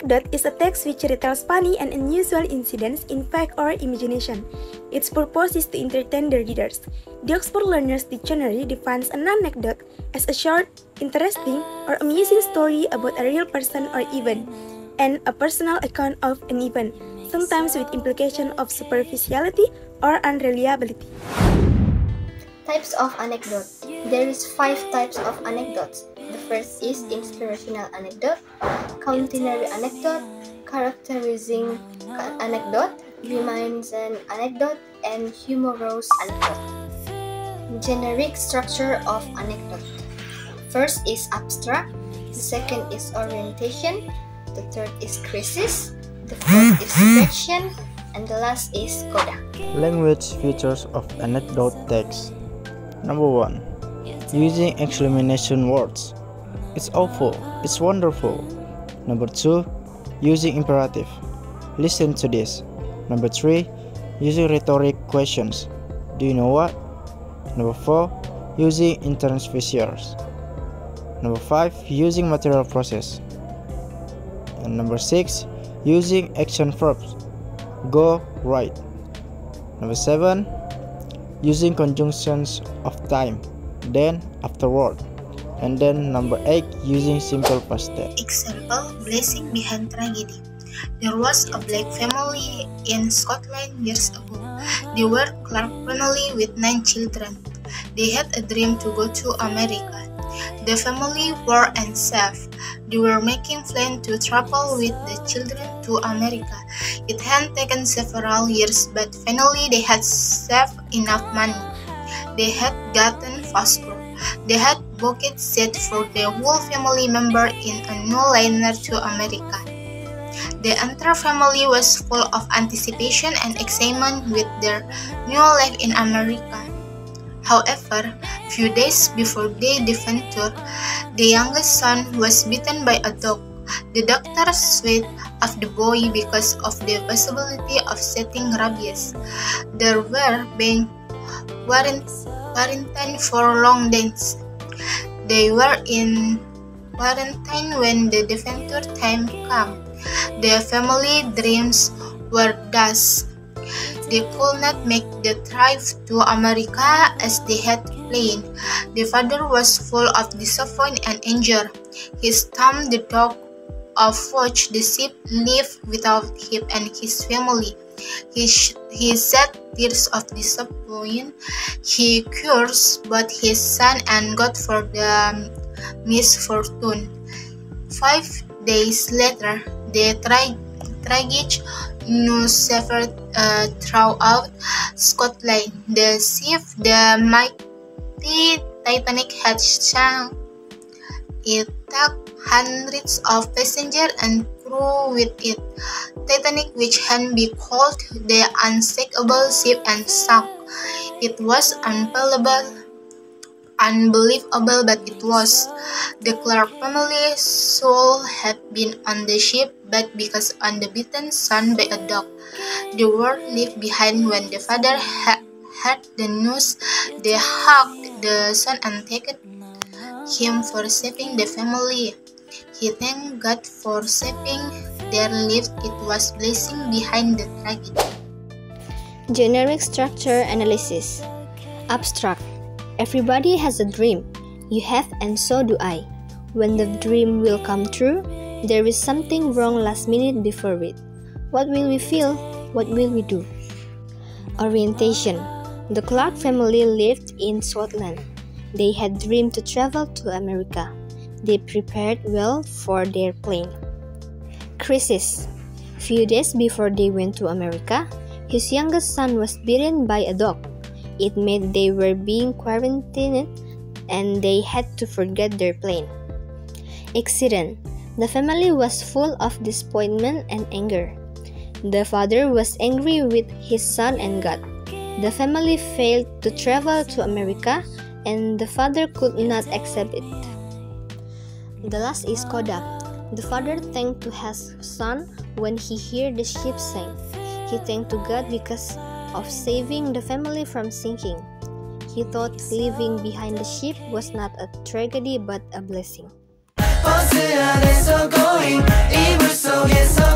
Anecdote is a text which retells funny and unusual incidents in fact or imagination. Its purpose is to entertain the readers. The Oxford Learner's Dictionary defines an anecdote as a short, interesting, or amusing story about a real person or event, and a personal account of an event, sometimes with implication of superficiality or unreliability. Types of anecdote. There is 5 types of anecdotes. The first is inspirational anecdote, cautionary anecdote, characterizing anecdote, reminiscent anecdote, and humorous anecdote. Generic structure of anecdote. First is abstract, the second is orientation, the third is crisis, the fourth is section, and the last is coda. Language features of anecdote text. Number 1. Using exclamation words. It's awful, it's wonderful. Number 2. Using imperative. Listen to this. Number 3. Using rhetoric questions. Do you know what? Number 4. Using interspeciers. Number 5. Using material process. And number 6. Using action verbs. Go, right. Number 7. Using conjunctions of time, then, afterward. And then number 8, using simple past tense. Example, blessing behind tragedy. There was a black family in Scotland years ago. They were Clark family with 9 children. They had a dream to go to America. The family were unsafe. They were making plans to travel with the children to America. It had taken several years, but finally they had saved enough money. They had gotten passport. They had booked seats for the whole family member in a new liner to America. The entire family was full of anticipation and excitement with their new life in America. However, few days before the adventure, the youngest son was bitten by a dog. The doctor switched off the boy because of the possibility of getting rabies. They were being quarantined for long days. They were in quarantine when the adventure time came. Their family dreams were dashed. They could not make the trip to America as they had planned. The father was full of disappointment and anger. He stormed the dock of which the ship left without him and his family. He shed tears of disappointment. He cursed both his son and God for the misfortune. 5 days later, the tragic news spread throughout Scotland. The ship, the mighty Titanic, had sunk. It took hundreds of passengers and crew with it. Titanic, which had been called the unsinkable ship, and sunk. It was unbelievable, but it was. The Clark family should have been on the ship, but because of the bitten son by a dog, they were left behind. When the father heard the news, they hugged the son and thanked him for saving the family. He thanked God for saving their lives. It was blessing behind the tragedy. Generic structure analysis. Abstract. Everybody has a dream. You have, and so do I. When the dream will come true, there is something wrong last minute before it. What will we feel? What will we do? Orientation. The Clark family lived in Scotland. They had dreamed to travel to America. They prepared well for their plane. Crisis. Few days before they went to America, his youngest son was bitten by a dog. It meant they were being quarantined and they had to forget their plane. Accident. The family was full of disappointment and anger. The father was angry with his son and God. The family failed to travel to America and the father could not accept it. The last is coda. The father thanked to his son when he heard the ship sink. He thanked to God because of saving the family from sinking. He thought leaving behind the ship was not a tragedy but a blessing. 버스 안에서 going 이불 속에서